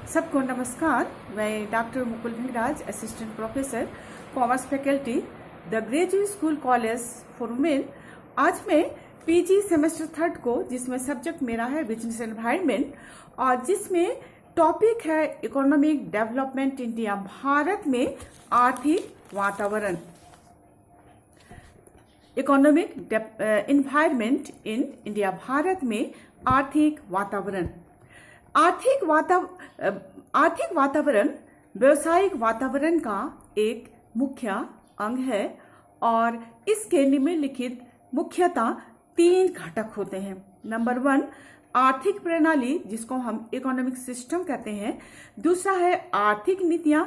सबको नमस्कार। मैं doctor Mukul Bhingraj, assistant professor commerce faculty, the graduate school college for women. आज मैं पीजी सेमेस्टर 3 को, जिसमें सब्जेक्ट मेरा है बिजनेस एनवायरनमेंट, और जिसमें टॉपिक है इकोनॉमिक डेवलपमेंट इंडिया, भारत में आर्थिक वातावरण, economic environment in India, Bharat में आर्थिक वातावरण। आर्थिक वातावरण व्यवसायिक वातावरण का एक मुख्य अंग है और इसके निम्नलिखित मुख्यतः 3 घटक होते हैं। नंबर 1, आर्थिक प्रणाली, जिसको हम इकोनॉमिक सिस्टम कहते हैं। दूसरा है आर्थिक नीतियां,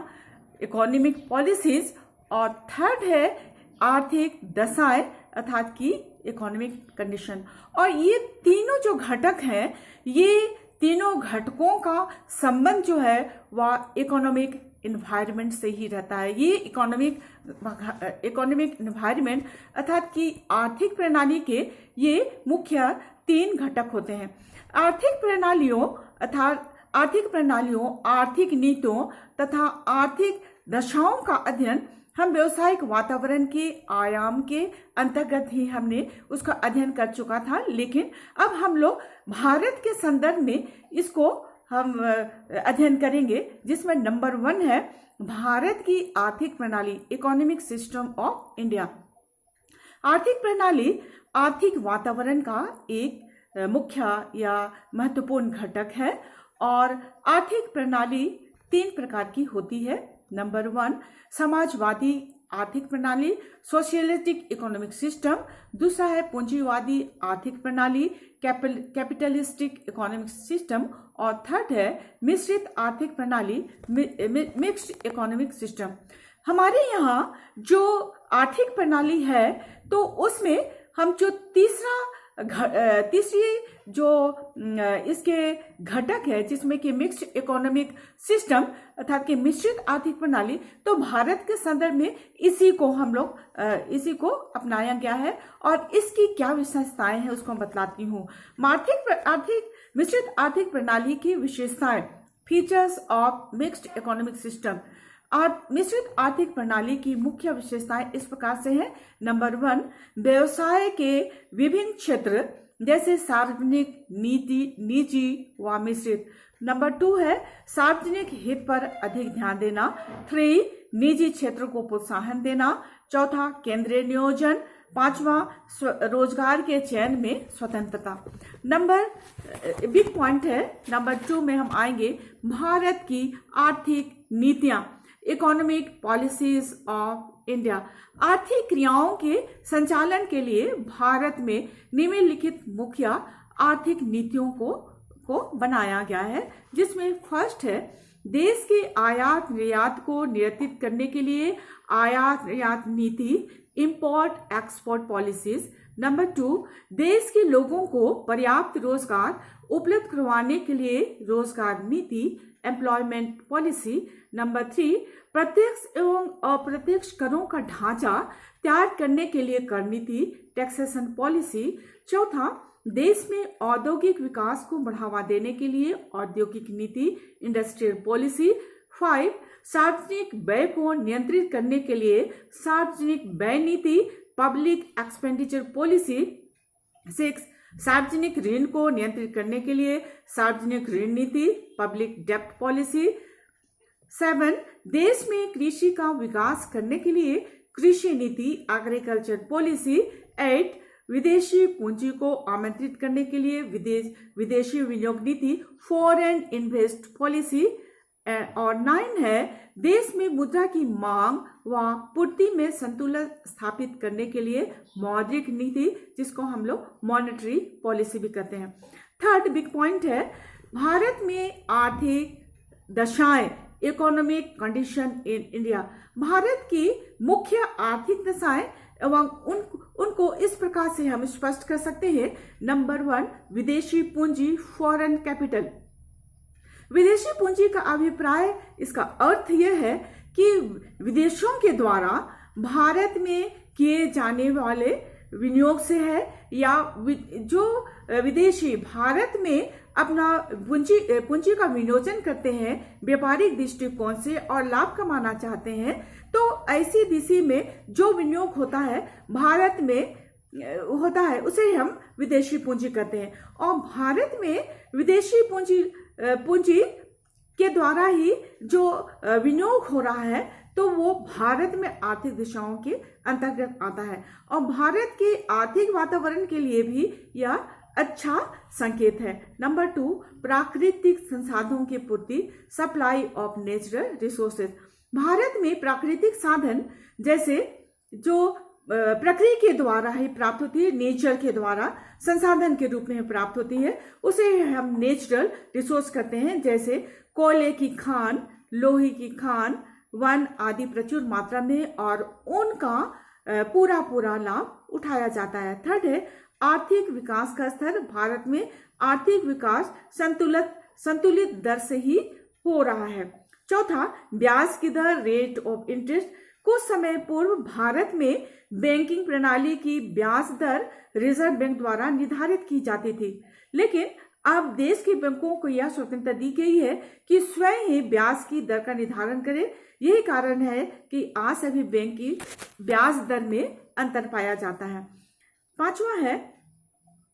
इकोनॉमिक पॉलिसीज, और थर्ड है आर्थिक दशाएं अर्थात की इकोनॉमिक कंडीशन। और ये तीनों जो घटक हैं, ये तीनों घटकों का संबंध जो है वह इकोनॉमिक एनवायरनमेंट से ही रहता है। ये इकोनॉमिक एनवायरनमेंट अर्थात कि आर्थिक प्रणाली के ये मुख्य 3 घटक होते हैं। आर्थिक प्रणालियों, आर्थिक नीतियों तथा आर्थिक दशाओं का अध्ययन हम व्यवसायिक वातावरण के आयाम के अंतर्गत ही हमने उसका अध्ययन कर चुका था, लेकिन अब हम लोग भारत के संदर्भ में इसको हम अध्ययन करेंगे, जिसमें नंबर 1 है भारत की आर्थिक प्रणाली, इकोनॉमिक सिस्टम ऑफ इंडिया। आर्थिक प्रणाली आर्थिक वातावरण का एक मुख्य या महत्वपूर्ण घटक है और आर्थिक प्रणाली 3 प्रकार की होती है। नंबर 1, समाजवादी आर्थिक प्रणाली, सोशलिस्टिक इकोनॉमिक सिस्टम। दूसरा है पूंजीवादी आर्थिक प्रणाली, कैपिटलिस्टिक इकोनॉमिक सिस्टम, और थर्ड है मिश्रित आर्थिक प्रणाली, मिक्स्ड इकोनॉमिक सिस्टम। हमारे यहाँ जो आर्थिक प्रणाली है तो उसमें हम जो तीसरी जो इसके घटक है, जिसमें कि मिक्स्ड इकोनॉमिक सिस्टम अर्थात कि मिश्रित आर्थिक प्रणाली, तो भारत के संदर्भ में इसी को अपनाया गया है और इसकी क्या विशेषताएं हैं उसको बतलाती हूँ। मिश्रित आर्थिक प्रणाली की विशेषताएं, features of mixed economic system. मिश्रित आर्थिक प्रणाली की मुख्य विशेषताएं इस प्रकार से हैं। नंबर 1, व्यवसाय के विभिन्न क्षेत्र जैसे सार्वजनिक, निजी व मिश्रित। नंबर 2 है सार्वजनिक हित पर अधिक ध्यान देना। 3, निजी क्षेत्र को प्रोत्साहन देना। 4, केंद्रीय नियोजन। 5वां, रोजगार के चयन में स्वतंत्रता। बिग पॉइंट है नंबर 2 में हम आएंगे भारत की आर्थिक नीतियां, इकोनॉमिक पॉलिसीज ऑफ इंडिया। आर्थिक क्रियाओं के संचालन के लिए भारत में निम्नलिखित मुख्य आर्थिक नीतियों को बनाया गया है, जिसमें फर्स्ट है देश के आयात निर्यात को नियंत्रित करने के लिए आयात निर्यात नीति, इंपोर्ट एक्सपोर्ट पॉलिसीज। नंबर 2, देश के लोगों को पर्याप्त रोजगार उपलब्ध करवाने के लिए रोजगार नीति, एम्प्लॉयमेंट पॉलिसी। नंबर 3, प्रत्यक्ष एवं अप्रत्यक्ष करों का ढांचा तैयार करने के लिए कर नीति, टैक्सेशन पॉलिसी। 4, देश में औद्योगिक विकास को बढ़ावा देने के लिए औद्योगिक नीति, इंडस्ट्रियल पॉलिसी। 5, सार्वजनिक व्यय को नियंत्रित करने के लिए सार्वजनिक व्यय नीति, पब्लिक एक्सपेंडिचर पॉलिसी। 6, सार्वजनिक ऋण को नियंत्रित करने के लिए सार्वजनिक ऋण नीति, पब्लिक डेब्ट पॉलिसी। 7, देश में कृषि का विकास करने के लिए कृषि नीति, एग्रीकल्चर पॉलिसी। 8, विदेशी पूंजी को आमंत्रित करने के लिए विदेशी विनियोग नीति, फॉरेन इन्वेस्ट पॉलिसी। और 9 है देश में मुद्रा की मांग व पूर्ति में संतुलन स्थापित करने के लिए मौद्रिक नीति, जिसको हम लोग मॉनेटरी पॉलिसी भी कहते हैं। थर्ड बिग पॉइंट है भारत में आर्थिक दशाएं, economic condition in India. Bharat की मुख्य आर्थिक दशाएं एवं उनको इस प्रकार से हम स्पष्ट कर सकते हैं। नंबर 1, विदेशी पूंजी, फॉरेन कैपिटल। विदेशी पूंजी का अभिप्राय, इसका अर्थ यह है कि विदेशों के द्वारा भारत में किए जाने वाले विनियोग से है, या जो विदेशी भारत में अपना पूंजी का विनियोजन करते हैं व्यापारिक दृष्टिकोण से और लाभ कमाना चाहते हैं, तो ऐसी दिशा में जो विनियोग होता है भारत में होता है उसे हम विदेशी पूंजी कहते हैं। और भारत में विदेशी पूंजी के द्वारा ही जो विनियोग हो रहा है तो वो भारत में आर्थिक दिशाओं के अंतर्गत आता है और भारत के आर्थिक वातावरण के लिए भी यह अच्छा संकेत है। नंबर 2, प्राकृतिक संसाधनों की पूर्ति, supply of natural resources. Bharat में प्राकृतिक साधन जैसे जो प्रकृति के द्वारा ही प्राप्त होती है, नेचर के द्वारा संसाधन के रूप में प्राप्त होती है, उसे हम नेचुरल रिसोर्स कहते हैं। जैसे कोयले की खान, लोहे की खान, वन आदि प्रचुर मात्रा में और उनका पूरा लाभ उठाया जाता है। थर्ड है आर्थिक विकास का स्तर। भारत में आर्थिक विकास संतुलित दर से ही हो रहा है। चौथा, ब्याज की दर, रेट ऑफ इंटरेस्ट। कुछ समय पूर्व भारत में बैंकिंग प्रणाली की ब्याज दर रिजर्व बैंक द्वारा निर्धारित की जाती थी, लेकिन अब देश के बैंकों को यह स्वतंत्रता दी गई है कि स्वयं ही ब्याज की दर का निर्धारण करें। यही कारण है कि आज सभी बैंक की ब्याज दर में अंतर पाया जाता है। पांचवा है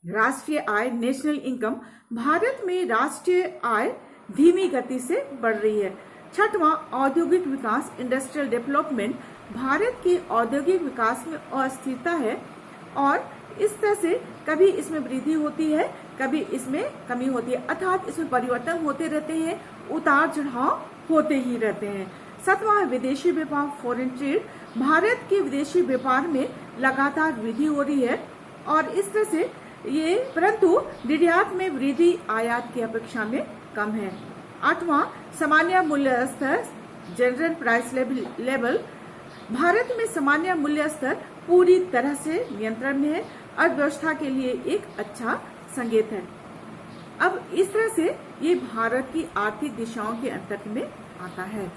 राष्ट्रीय आय, नेशनल इनकम। भारत में राष्ट्रीय आय धीमी गति से बढ़ रही है। छठवां, औद्योगिक विकास, इंडस्ट्रियल डेवलपमेंट। भारत के औद्योगिक विकास में अस्थिरता है और इस तरह से कभी इसमें वृद्धि होती है, कभी इसमें कमी होती है, अर्थात इसमें परिवर्तन होते रहते हैं, उतार चढ़ाव होते ही रहते हैं। सातवां है विदेशी व्यापार, फॉरेन ट्रेड। भारत के विदेशी व्यापार में लगातार वृद्धि हो रही है और इस तरह से ये परंतु निर्यात में वृद्धि आयात की अपेक्षा में कम है। आठवां, सामान्य मूल्य स्तर, जनरल प्राइस लेवल। भारत में सामान्य मूल्य स्तर पूरी तरह से नियंत्रण में है, अर्थव्यवस्था के लिए एक अच्छा संकेत है। अब इस तरह से ये भारत की आर्थिक दिशाओं के अंतर्गत में आता है।